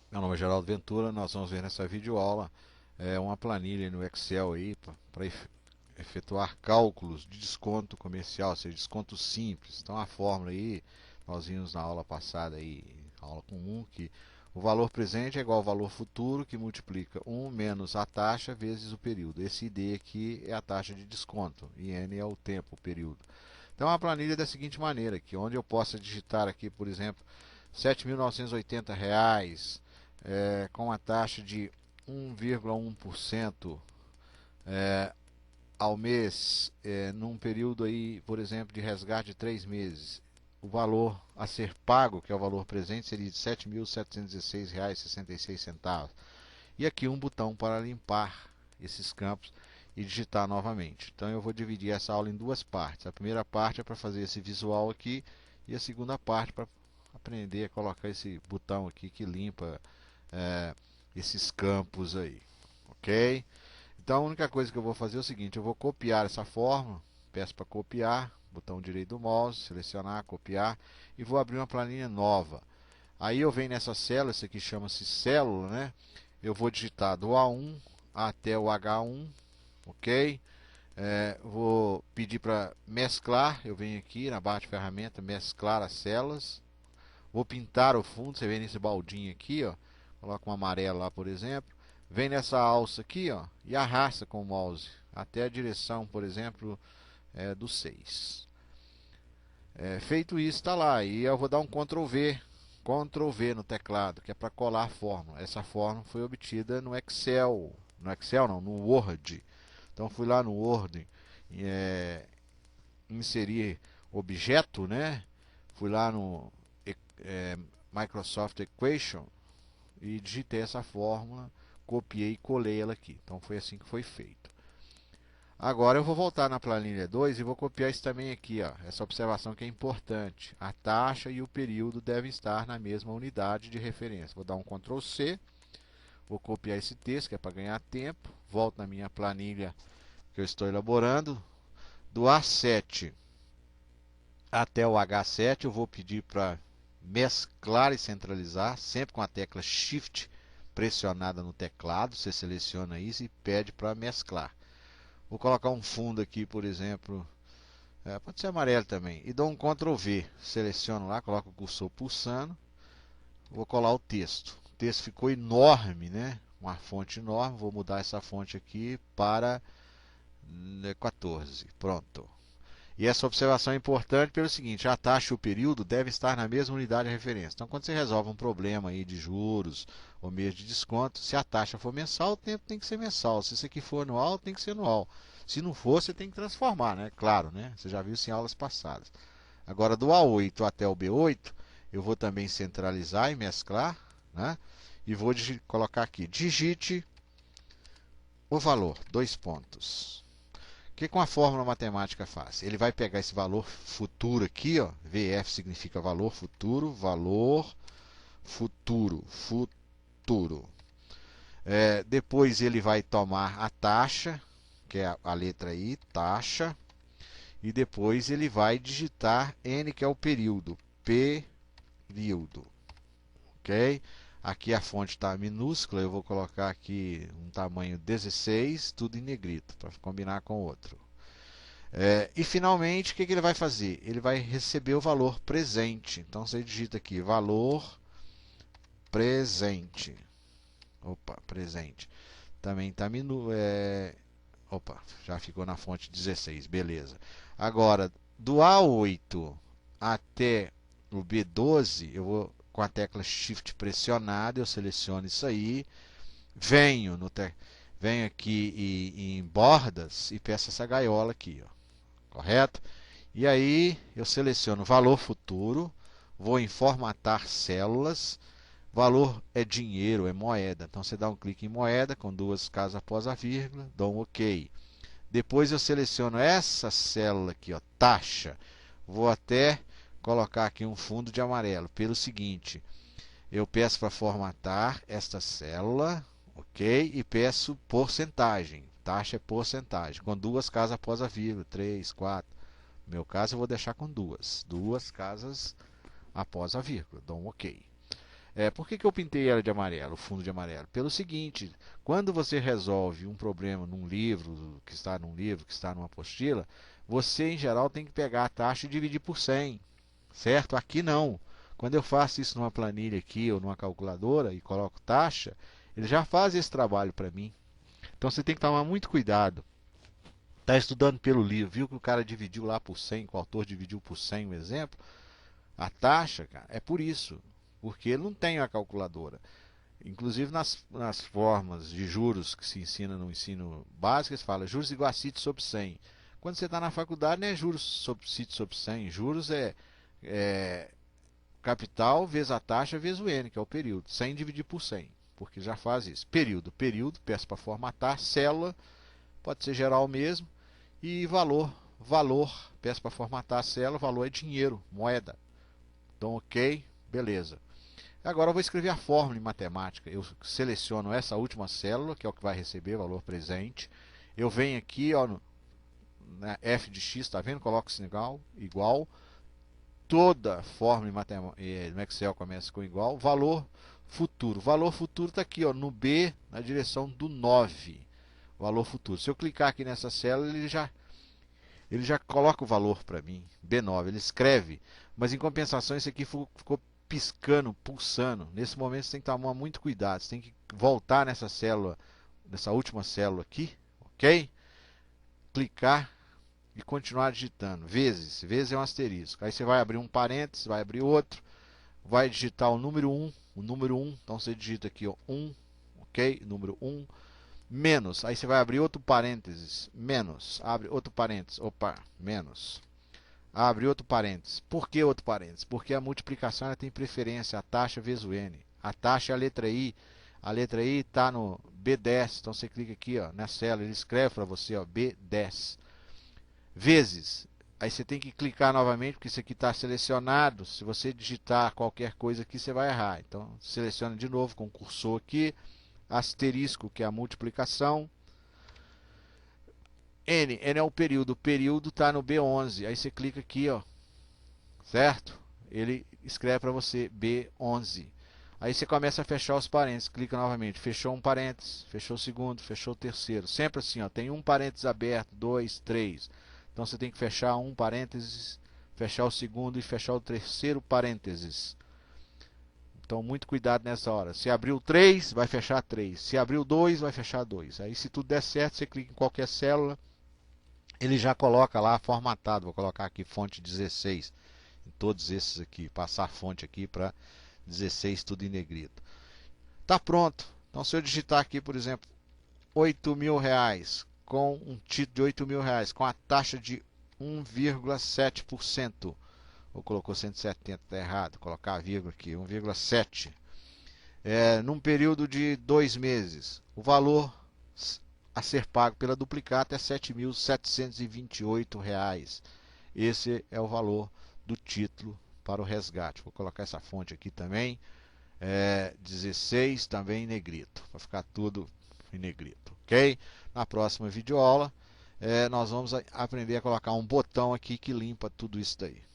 Meu nome é Geraldo Ventura, nós vamos ver nessa videoaula uma planilha no Excel aí para efetuar cálculos de desconto comercial, ou seja, desconto simples. Então a fórmula aí, nós vimos na aula passada aí, aula comum, que o valor presente é igual ao valor futuro, que multiplica 1 menos a taxa vezes o período. Esse ID aqui é a taxa de desconto, e N é o tempo, o período. Então a planilha é da seguinte maneira, que onde eu possa digitar aqui, por exemplo, R$ 7.980, com a taxa de 1,1% ao mês, num período aí, por exemplo, de resgate de 3 meses. O valor a ser pago, que é o valor presente, seria de R$ 7.716,66. E aqui um botão para limpar esses campos e digitar novamente. Então eu vou dividir essa aula em duas partes. A primeira parte é para fazer esse visual aqui e a segunda parte para aprender a colocar esse botão aqui que limpa é, esses campos aí, ok? Então a única coisa que eu vou fazer é o seguinte: eu vou copiar essa fórmula, peço para copiar, botão direito do mouse, selecionar, copiar e vou abrir uma planilha nova. Aí eu venho nessa célula, essa aqui chama-se célula, né? Eu vou digitar do A1 até o H1, ok? Vou pedir para mesclar, eu venho aqui na barra de ferramenta, mesclar as células. Vou pintar o fundo, você vê nesse baldinho aqui, ó. Coloca um amarelo lá, por exemplo. Vem nessa alça aqui, ó, e arrasta com o mouse até a direção, por exemplo, do 6. Feito isso, está lá. E eu vou dar um Ctrl V no teclado, que é para colar a fórmula. Essa fórmula foi obtida no Excel. No Excel não, no Word. Então fui lá no Word, inserir objeto, né? Fui lá no é, Microsoft Equation e digitei essa fórmula, copiei e colei ela aqui. Então foi assim que foi feito. Agora eu vou voltar na planilha 2 e vou copiar isso também aqui, ó. Essa observação que é importante. A taxa e o período devem estar na mesma unidade de referência. Vou dar um Ctrl C, vou copiar esse texto que é para ganhar tempo. Volto na minha planilha que eu estou elaborando. Do A7 até o H7 eu vou pedir para mesclar e centralizar, sempre com a tecla Shift pressionada no teclado. Você seleciona isso e pede para mesclar. Vou colocar um fundo aqui, por exemplo, pode ser amarelo também, e dou um Ctrl V, seleciono lá, coloco o cursor pulsando, vou colar o texto. O texto ficou enorme, né? Uma fonte enorme, vou mudar essa fonte aqui para 14, pronto. E essa observação é importante pelo seguinte: a taxa e o período devem estar na mesma unidade de referência. Então, quando você resolve um problema aí de juros ou mês de desconto, se a taxa for mensal, o tempo tem que ser mensal. Se isso aqui for anual, tem que ser anual. Se não for, você tem que transformar, né? Claro, né? Você já viu isso em aulas passadas. Agora, do A8 até o B8, eu vou também centralizar e mesclar, né? E vou colocar aqui: digite o valor, dois pontos. O que com a fórmula matemática faz? Ele vai pegar esse valor futuro aqui, ó, VF significa valor futuro, futuro. Depois ele vai tomar a taxa, que é a letra I, taxa, e depois ele vai digitar N, que é o período, período, ok? Aqui a fonte está minúscula, eu vou colocar aqui um tamanho 16, tudo em negrito, para combinar com o outro. E finalmente, o que ele vai fazer? Ele vai receber o valor presente. Então você digita aqui valor presente. Opa, presente. Também está opa, já ficou na fonte 16, beleza. Agora, do A8 até o B12, eu vou com a tecla Shift pressionada, eu seleciono isso aí, venho venho aqui em bordas e peço essa gaiola aqui, ó. Correto? E aí eu seleciono valor futuro, vou em formatar células, valor é dinheiro, é moeda. Então você dá um clique em moeda com duas casas após a vírgula, dou um OK. Depois eu seleciono essa célula aqui, ó, taxa. Vou até colocar aqui um fundo de amarelo. Pelo seguinte, eu peço para formatar esta célula, ok? E peço porcentagem. Taxa é porcentagem, com duas casas após a vírgula, 3, 4. No meu caso, eu vou deixar com duas casas após a vírgula. Dou um OK. Por que eu pintei ela de amarelo, o fundo de amarelo? Pelo seguinte, quando você resolve um problema num livro, que está numa apostila, você em geral tem que pegar a taxa e dividir por 100, certo? Aqui não. Quando eu faço isso numa planilha aqui ou numa calculadora e coloco taxa, ele já faz esse trabalho para mim. Então você tem que tomar muito cuidado. Está estudando pelo livro, viu que o cara dividiu lá por 100, que o autor dividiu por 100 o exemplo? A taxa, cara, é por isso, porque ele não tem a calculadora. Inclusive nas formas de juros que se ensina no ensino básico, eles falam juros igual a CIT sobre 100. Quando você está na faculdade, não é juros sobre CIT sobre 100. Juros é capital vezes a taxa vezes o N, que é o período. 100 dividir por 100, porque já faz isso. Período, peço para formatar. Célula, pode ser geral mesmo. E valor, peço para formatar a célula. Valor é dinheiro, moeda. Então, ok, beleza. Agora eu vou escrever a fórmula em matemática. Eu seleciono essa última célula, que é o que vai receber valor presente. Eu venho aqui, ó, na f de x, tá vendo? Coloco sinal igual. Toda fórmula no Excel começa com igual. Valor futuro. Valor futuro está aqui, ó, no B, na direção do 9. Valor futuro. Se eu clicar aqui nessa célula, ele já coloca o valor para mim, B9, ele escreve, mas em compensação isso aqui ficou piscando, pulsando. Nesse momento você tem que tomar muito cuidado, você tem que voltar nessa célula, nessa última célula aqui, ok? Clicar e continuar digitando, vezes é um asterisco. Aí você vai abrir um parênteses, vai abrir outro, vai digitar o número 1, então você digita aqui, ó, 1, ok? Número 1. Menos, aí você vai abrir outro parênteses, menos, abre outro parênteses, menos, abre outro parênteses. Por que outro parênteses? Porque a multiplicação ela tem preferência, a taxa vezes o N. A taxa é a letra I está no B10, então você clica aqui, ó, na célula, ele escreve para você, ó, B10. Vezes, aí você tem que clicar novamente, porque isso aqui está selecionado, se você digitar qualquer coisa aqui, você vai errar. Então, seleciona de novo com o cursor aqui, asterisco, que é a multiplicação. N é o período está no B11. Aí você clica aqui, ó, certo? Ele escreve para você B11. Aí você começa a fechar os parênteses, clica novamente, fechou um parênteses, fechou o segundo, fechou o terceiro. Sempre assim, ó, tem um parênteses aberto, 2, 3. Então você tem que fechar um parênteses, fechar o segundo e fechar o terceiro parênteses. Então, muito cuidado nessa hora. Se abriu 3, vai fechar 3. Se abriu 2, vai fechar 2. Aí, se tudo der certo, você clica em qualquer célula, ele já coloca lá formatado. Vou colocar aqui fonte 16 em todos esses aqui. Passar a fonte aqui para 16, tudo em negrito. Tá pronto. Então, se eu digitar aqui, por exemplo, R$8.000, com um título de R$8.000, com a taxa de 1,7%. Ou colocou 170, está errado, colocar a vírgula aqui, 1,7. Num período de 2 meses, o valor a ser pago pela duplicata é R$ 7.728. Esse é o valor do título para o resgate. Vou colocar essa fonte aqui também, 16 também em negrito, para ficar tudo em negrito, ok? Na próxima videoaula, nós vamos aprender a colocar um botão aqui que limpa tudo isso daí.